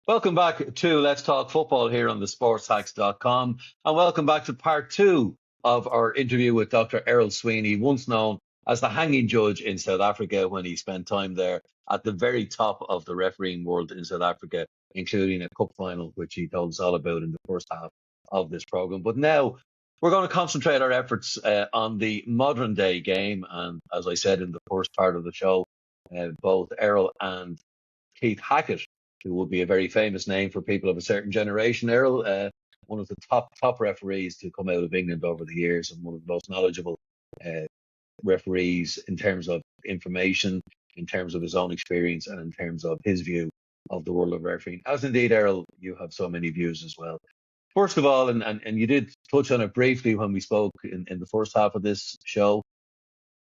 Welcome back to Let's Talk Football here on the sportshacks.com, and welcome back to part two of our interview with Dr. Errol Sweeney, once known as the hanging judge in South Africa when he spent time there at the very top of the refereeing world in South Africa, including a cup final, which he told us all about in the first half of this program. But now we're going to concentrate our efforts on the modern day game. And as I said in the first part of the show, both Errol and Keith Hackett, who would be a very famous name for people of a certain generation, Errol, one of the top referees to come out of England over the years, and one of the most knowledgeable referees in terms of information, in terms of his own experience, and in terms of his view of the world of refereeing. As indeed, Errol, you have so many views as well. First of all, and you did touch on it briefly when we spoke in the first half of this show,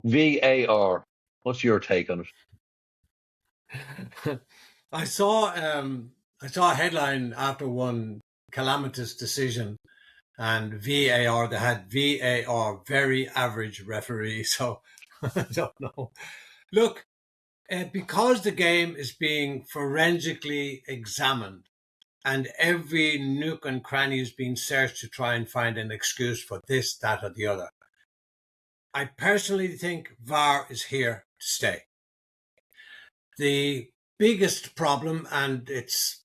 VAR. What's your take on it? I saw a headline after one calamitous decision, and VAR. They had VAR, very average referee. So I don't know. Look, because the game is being forensically examined, and every nook and cranny is being searched to try and find an excuse for this, that, or the other. I personally think VAR is here to stay. The biggest problem, and it's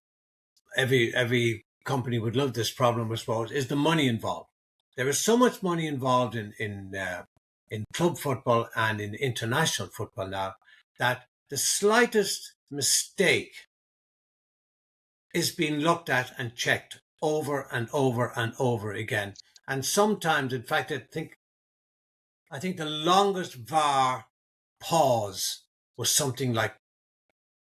every company would love this problem, I suppose, is the money involved. There is so much money involved in club football and in international football now that the slightest mistake is being looked at and checked over and over and over again. And sometimes, in fact, I think the longest VAR pause was something like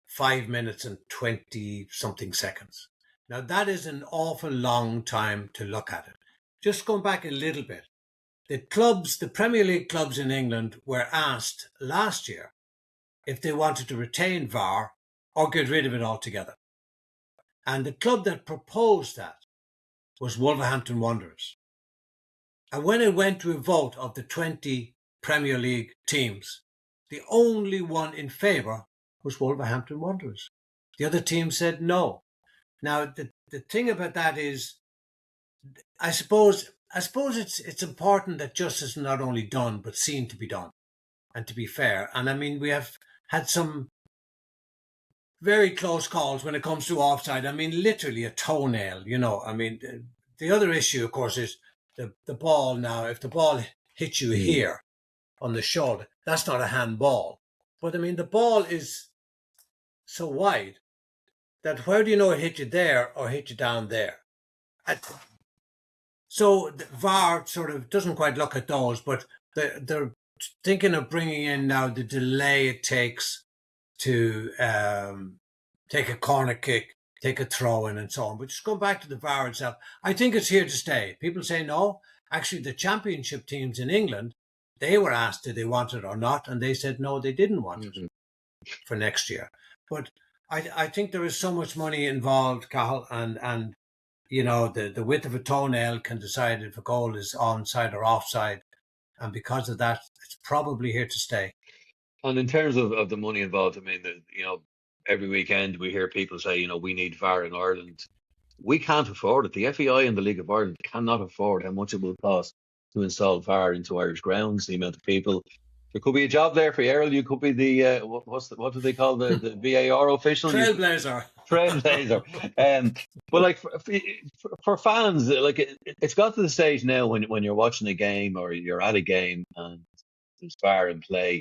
5 minutes and 20 something seconds. Now that is an awful long time to look at it. Just going back a little bit, the Premier League clubs in England were asked last year if they wanted to retain VAR or get rid of it altogether. And the club that proposed that was Wolverhampton Wanderers. And when it went to a vote of the 20 Premier League teams, the only one in favour was Wolverhampton Wanderers. The other team said no. Now, the thing about that is, I suppose it's important that justice is not only done, but seen to be done and to be fair. And I mean, we have had some very close calls when it comes to offside. I mean, literally a toenail, you know. I mean, the other issue, of course, is the ball now. If the ball hits you here on the shoulder, that's not a handball. But I mean, the ball is so wide that where do you know it hit you there or hit you down there? So the VAR sort of doesn't quite look at those, but they're thinking of bringing in now the delay it takes to take a corner kick, take a throw in and so on. But just going back to the VAR itself, I think it's here to stay. People say no. Actually, the championship teams in England, they were asked did they want it or not, and they said no, they didn't want it for next year. But I think there is so much money involved, Cathal, and you know, the width of a toenail can decide if a goal is onside or offside. And because of that, it's probably here to stay. And in terms of the money involved, I mean, you know, every weekend we hear people say, you know, we need VAR in Ireland. We can't afford it. The FAI and the League of Ireland cannot afford how much it will cost to install VAR into Irish grounds, the amount of people. There could be a job there for Errol. You could be the what do they call the VAR official? Trailblazer. But like for fans, like it's got to the stage now when you're watching a game or you're at a game and there's VAR in play,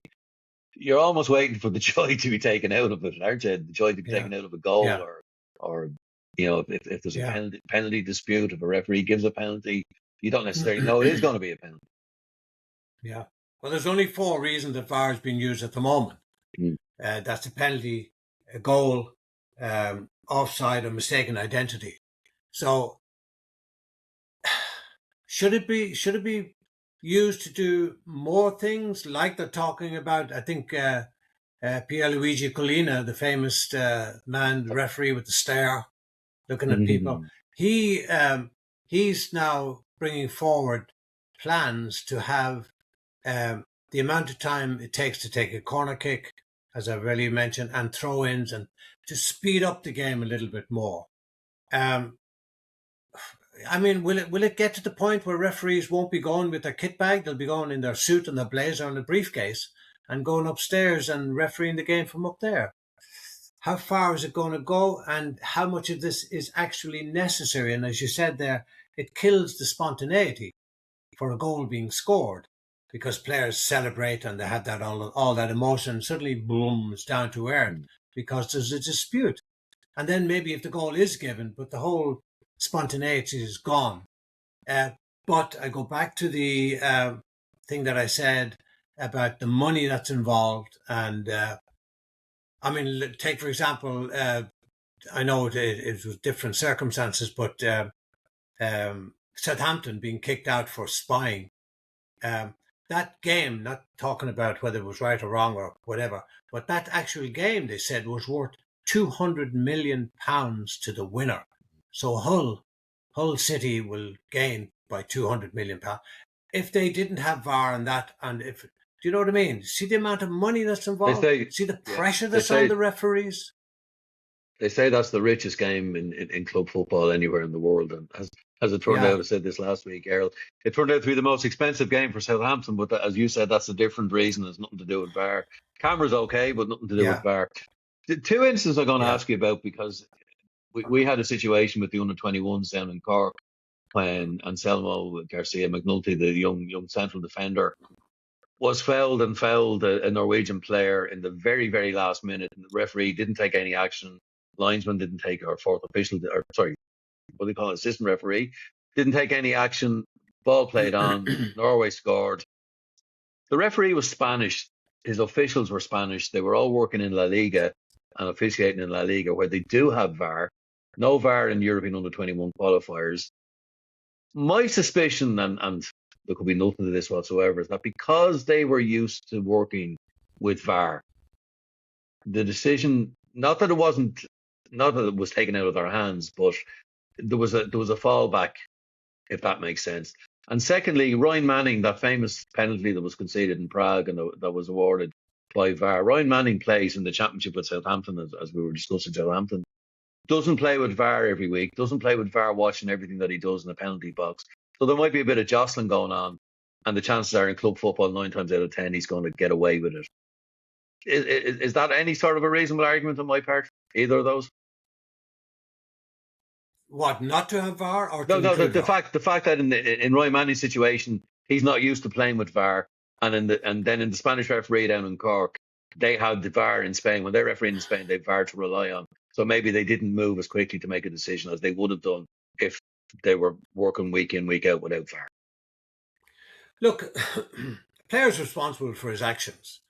you're almost waiting for the joy to be taken out of it, aren't you? The joy to be taken out of a goal, or you know, if there's a penalty dispute, if a referee gives a penalty, you don't necessarily know it is going to be a penalty. Yeah. Well, there's only 4 reasons that VAR is being used at the moment. That's a penalty, a goal, offside, or mistaken identity. So, should it be used to do more things like they're talking about? I think Pierluigi Collina, the famous the referee with the stare, looking at people, he's now bringing forward plans to have the amount of time it takes to take a corner kick, as I've already mentioned, and throw-ins, and speed up the game a little bit more. I mean, will it get to the point where referees won't be going with their kit bag? They'll be going in their suit and their blazer and a briefcase and going upstairs and refereeing the game from up there. How far is it going to go, and how much of this is actually necessary? And as you said there, it kills the spontaneity for a goal being scored, because players celebrate and they have that all that emotion. Suddenly, boom, it's down to earth because there's a dispute. And then maybe if the goal is given, but the whole spontaneity is gone. But I go back to the thing that I said about the money that's involved. And I mean, take, for example, I know it was different circumstances, but Southampton being kicked out for spying. That game, not talking about whether it was right or wrong or whatever, but that actual game, they said, was worth £200 million to the winner. So Hull City will gain by £200 million. If they didn't have VAR and that, and if, do you know what I mean? See the amount of money that's involved? See the pressure that's on the referees? They say that's the richest game in club football anywhere in the world. And as it turned out, I said this last week, Errol, it turned out to be the most expensive game for Southampton. But as you said, that's a different reason. It's nothing to do with VAR. Camera's okay, but nothing to do with VAR. The two instances I'm going to ask you about, because we had a situation with the under-21s down in Cork when Anselmo Garcia McNulty, the young central defender, was fouled a Norwegian player in the very, very last minute. And the referee didn't take any action. Linesman didn't take, or fourth official, or sorry, what do you call it, assistant referee, didn't take any action. Ball played on. Norway scored. The referee was Spanish. His officials were Spanish. They were all working in La Liga and officiating in La Liga, where they do have VAR. No VAR in European under-21 qualifiers. My suspicion, and there could be nothing to this whatsoever, is that because they were used to working with VAR, the decision, not that it was taken out of their hands, but there was a fallback, if that makes sense. And secondly, Ryan Manning, that famous penalty that was conceded in Prague and that was awarded by VAR. Ryan Manning plays in the championship with Southampton, as we were discussing Southampton. Doesn't play with VAR every week. Doesn't play with VAR watching everything that he does in the penalty box. So there might be a bit of jostling going on, and the chances are in club football 9 times out of 10 he's going to get away with it. Is that any sort of a reasonable argument on my part? Either of those? What, not to have VAR, or no? The fact that in Ryan Manning's situation, he's not used to playing with VAR, and then in the Spanish referee down in Cork, they had the VAR in Spain. When they're refereeing in Spain, they've VAR to rely on. So maybe they didn't move as quickly to make a decision as they would have done if they were working week in, week out without VAR. Look, player's responsible for his actions,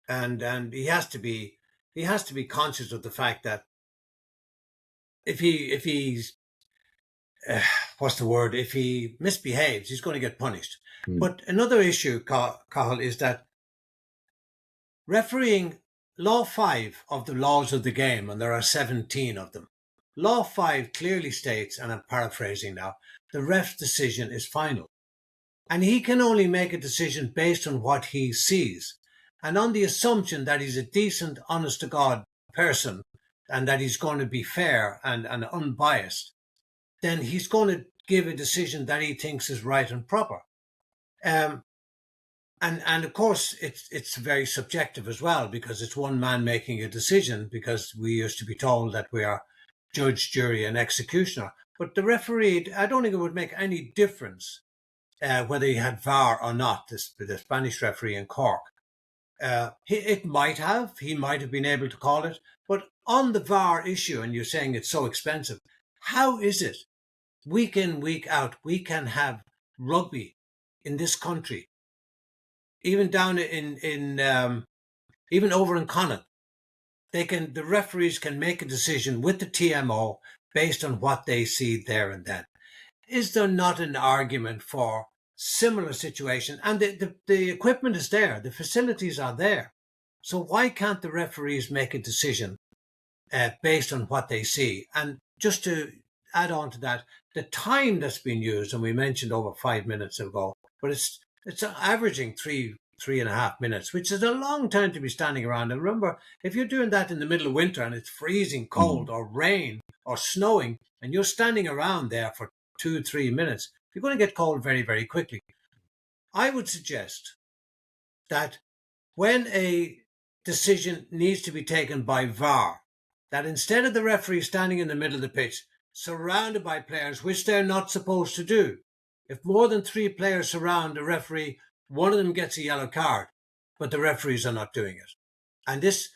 and he has to be conscious of the fact that if he's if he misbehaves, he's going to get punished. But another issue, Cathal, is that refereeing, Law 5 of the laws of the game, and there are 17 of them, Law 5 clearly states, and I'm paraphrasing now, the ref's decision is final. And he can only make a decision based on what he sees. And on the assumption that he's a decent, honest-to-God person, and that he's going to be fair and unbiased, then he's going to give a decision that he thinks is right and proper. And of course, it's very subjective as well, because it's one man making a decision, because we used to be told that we are judge, jury, and executioner. But the referee, I don't think it would make any difference whether he had VAR or not, the Spanish referee in Cork. He might have been able to call it. But on the VAR issue, and you're saying it's so expensive, how is it week in, week out, we can have rugby in this country, even down even over in Connacht, the referees can make a decision with the TMO based on what they see there and then. Is there not an argument for similar situation? And the equipment is there, the facilities are there. So why can't the referees make a decision based on what they see? And just to add on to that, the time that's been used, and we mentioned over 5 minutes ago, but it's averaging 3.5 minutes, which is a long time to be standing around. And remember, if you're doing that in the middle of winter and it's freezing cold or rain or snowing, and you're standing around there for 2-3 minutes, you're going to get cold very, very quickly. I would suggest that when a decision needs to be taken by VAR, that instead of the referee standing in the middle of the pitch, surrounded by players, which they're not supposed to do, if more than 3 players surround a referee, one of them gets a yellow card, but the referees are not doing it. And this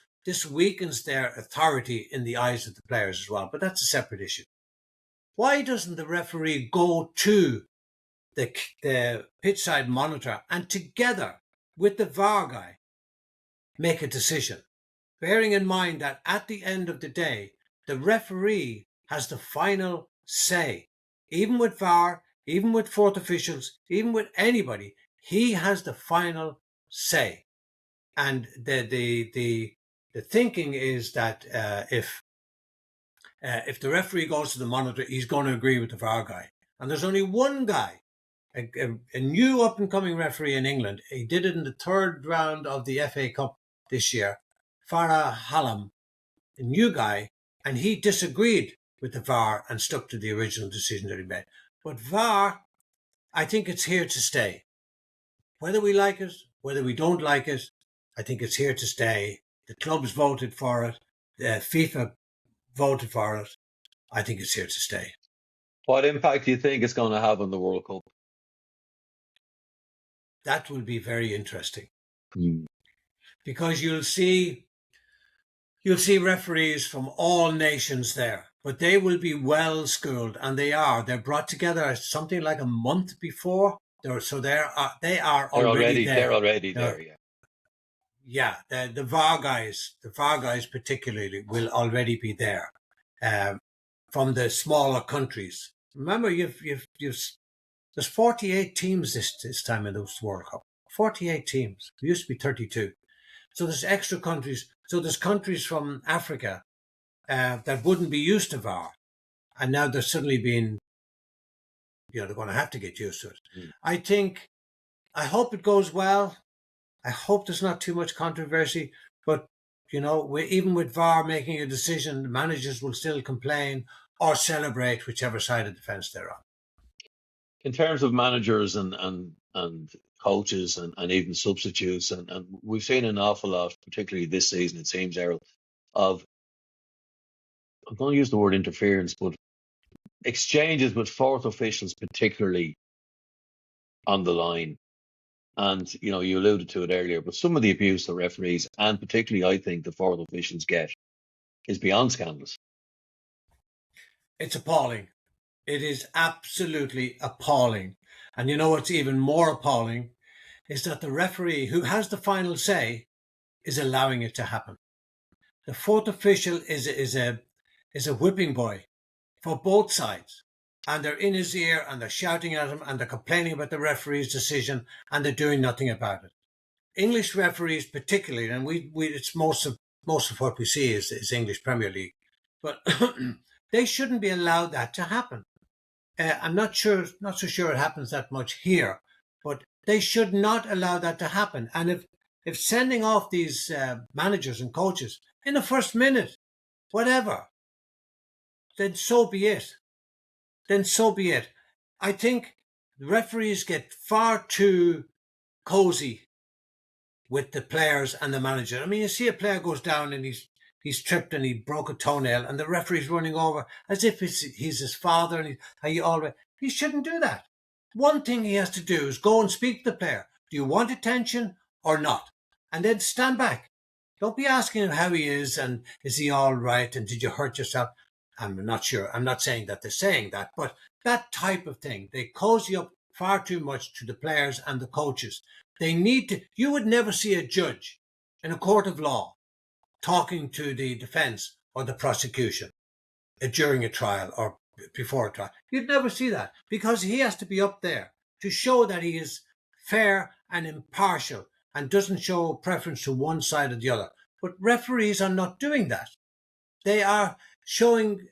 weakens their authority in the eyes of the players as well, but that's a separate issue. Why doesn't the referee go to the pitchside monitor and together with the VAR guy make a decision, bearing in mind that at the end of the day, the referee has the final say. Even with VAR, even with fourth officials, even with anybody, he has the final say. And the thinking is that if the referee goes to the monitor, he's going to agree with the VAR guy. And there's only one guy, a new up-and-coming referee in England. He did it in the 3rd round of the FA Cup this year, Farah Hallam, a new guy, and he disagreed with the VAR and stuck to the original decision that he made. But VAR, I think it's here to stay. Whether we like it, whether we don't like it, I think it's here to stay. The clubs voted for it. The FIFA voted for it. I think it's here to stay. What impact do you think it's going to have on the World Cup? That will be very interesting. Mm. Because you'll see referees from all nations there, but they will be well schooled, and they're brought together something like a month before. They are already there. They're already there. Yeah, the VAR guys particularly will already be there, from the smaller countries. Remember, there's 48 teams this time in this World Cup. 48 teams. There used to be 32. So there's extra countries. So there's countries from Africa that wouldn't be used to VAR, and now they're suddenly being, they're going to have to get used to it. I hope it goes well. I hope there's not too much controversy, but even with VAR making a decision, the managers will still complain or celebrate whichever side of the fence they're on. In terms of managers and coaches and even substitutes, and we've seen an awful lot, particularly this season, it seems, Errol, of, I'm going to use the word interference, but exchanges with fourth officials, particularly on the line. And, you alluded to it earlier, but some of the abuse the referees, and particularly, I think, the fourth officials get, is beyond scandalous. It's appalling. It is absolutely appalling. And what's even more appalling is that the referee, who has the final say, is allowing it to happen. The fourth official is a whipping boy for both sides. And they're in his ear, and they're shouting at him, and they're complaining about the referee's decision, and they're doing nothing about it. English referees particularly, and it's most of what we see is English Premier League, but they shouldn't be allowed that to happen. I'm not so sure it happens that much here, but they should not allow that to happen. And if sending off these managers and coaches in the first minute, whatever, then so be it. I think the referees get far too cozy with the players and the manager. I mean, you see a player goes down and he's tripped and he broke a toenail, and the referee's running over as if he's his father, and he shouldn't do that. One thing he has to do is go and speak to the player. Do you want attention or not? And then stand back. Don't be asking him how he is and is he all right and did you hurt yourself? I'm not sure. I'm not saying that they're saying that, but that type of thing, they cozy up far too much to the players and the coaches. They need to. You would never see a judge in a court of law talking to the defense or the prosecution during a trial or before a trial. You'd never see that, because he has to be up there to show that he is fair and impartial and doesn't show preference to one side or the other. But referees are not doing that. They are showing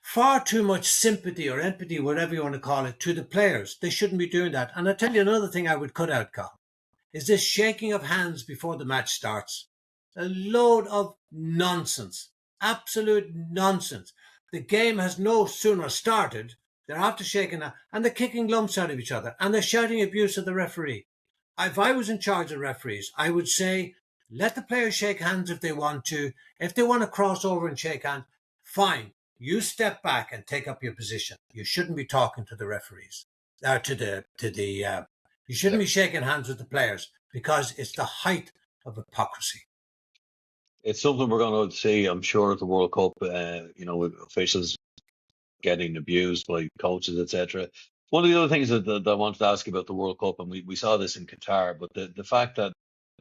far too much sympathy or empathy, whatever you want to call it, to the players. They shouldn't be doing that. And I'll tell you another thing I would cut out, Carl. is this shaking of hands before the match starts. A load of nonsense, absolute nonsense. The game has no sooner started, they're after shaking and they're kicking lumps out of each other and they're shouting abuse at the referee. If I was in charge of referees, I would say, let the players shake hands if they want to. If they want to cross over and shake hands, fine. You step back and take up your position. You shouldn't be talking to the referees, you shouldn't be shaking hands with the players because it's the height of hypocrisy. It's something we're going to see, I'm sure, at the World Cup. With officials getting abused by coaches, etc. One of the other things that I wanted to ask you about the World Cup, and we saw this in Qatar, but the fact that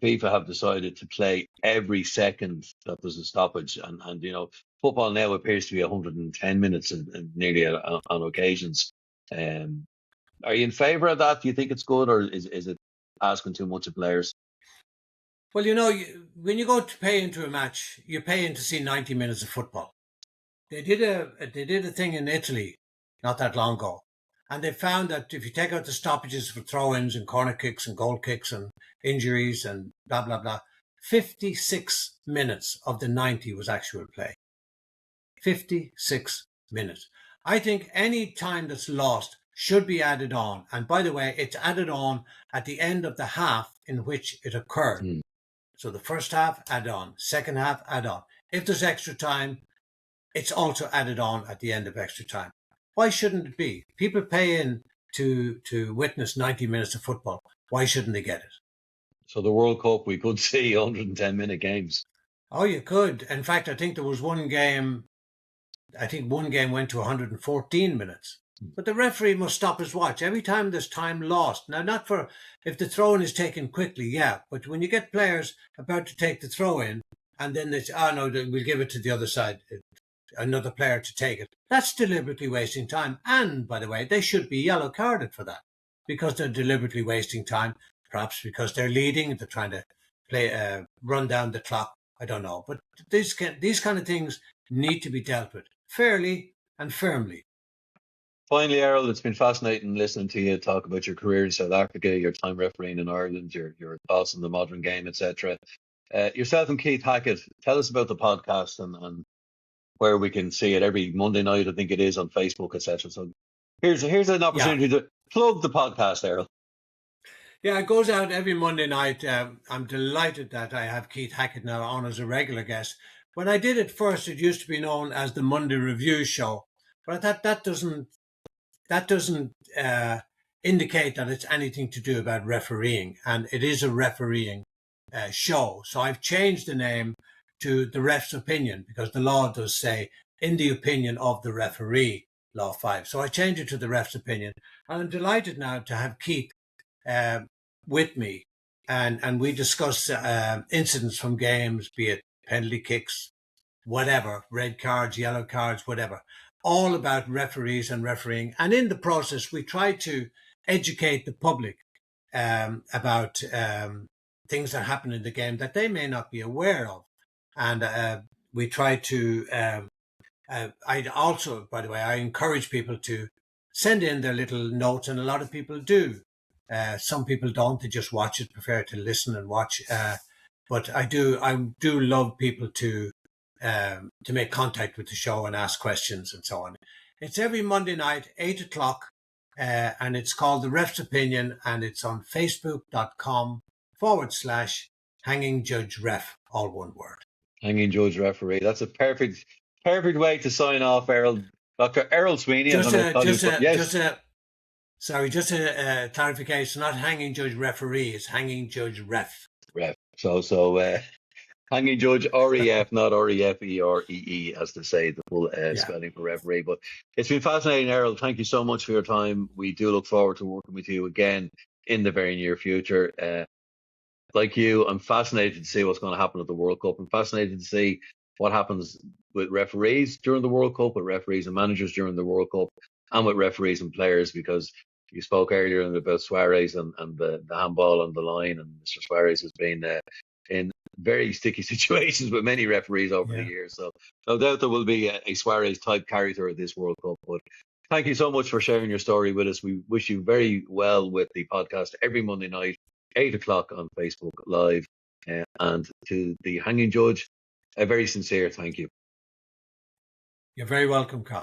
FIFA have decided to play every second that there's a stoppage, and football now appears to be 110 minutes and nearly on occasions. Are you in favour of that? Do you think it's good, or is it asking too much of players? Well, when you go to pay into a match, you pay in to see 90 minutes of football. They did a thing in Italy not that long ago, and they found that if you take out the stoppages for throw-ins and corner kicks and goal kicks and injuries and blah blah blah, 56 minutes of the 90 was actual play. 56 minutes. I think any time that's lost should be added on. And by the way, it's added on at the end of the half in which it occurred. So the first half, add on. Second half, add on. If there's extra time, it's also added on at the end of extra time. Why shouldn't it be? People pay in to witness 90 minutes of football. Why shouldn't they get it? So the World Cup, we could see 110-minute games. Oh, you could. In fact, I think there was one game went to 114 minutes. But the referee must stop his watch every time there's time lost. Now, not for if the throw-in is taken quickly, yeah. But when you get players about to take the throw-in and then they say, oh, no, we'll give it to the other side, another player to take it. That's deliberately wasting time. And, by the way, they should be yellow carded for that because they're deliberately wasting time, perhaps because they're leading, they're trying to run down the clock. I don't know. But these kind of things need to be dealt with fairly and firmly. Finally, Errol, it's been fascinating listening to you talk about your career in South Africa, your time refereeing in Ireland, your thoughts on the modern game, etc. Yourself and Keith Hackett, tell us about the podcast and where we can see it every Monday night. I think it is on Facebook, etc. So here's an opportunity to plug the podcast, Errol. Yeah, it goes out every Monday night. I'm delighted that I have Keith Hackett now on as a regular guest. When I did it first, it used to be known as the Monday Review Show, but I thought that doesn't indicate that it's anything to do about refereeing, and it is a refereeing show. So I've changed the name to The Ref's Opinion because the law does say, in the opinion of the referee, Law 5. So I changed it to The Ref's Opinion, and I'm delighted now to have Keith with me, and we discuss incidents from games, be it penalty kicks, whatever, red cards, yellow cards, whatever. All about referees and refereeing. And in the process, we try to educate the public about things that happen in the game that they may not be aware of. And we try to, I also, by the way, I encourage people to send in their little notes, and a lot of people do. Some people don't, they just watch it, prefer to listen and watch. But I do love people to make contact with the show and ask questions and so on. It's every Monday night, 8:00, and it's called The Ref's Opinion, and it's on facebook.com/Hanging Judge Ref, all one word. Hanging Judge Referee. That's a perfect way to sign off, Errol. Dr. Errol Sweeney. Just a clarification, not Hanging Judge Referee, it's Hanging Judge Ref. So Hanging Judge REF, not REFEREE, as to say the full spelling for referee. But it's been fascinating, Errol. Thank you so much for your time. We do look forward to working with you again in the very near future. Like you, I'm fascinated to see what's going to happen at the World Cup. I'm fascinated to see what happens with referees during the World Cup, with referees and managers during the World Cup, and with referees and players, because you spoke earlier about Suarez and the handball on the line, and Mr. Suarez has been in very sticky situations with many referees over the years. So no doubt there will be a Suarez type character at this World Cup. But thank you so much for sharing your story with us. We wish you very well with the podcast every Monday night, 8 o'clock on Facebook Live. And to the hanging judge, a very sincere thank you. You're very welcome, Carl.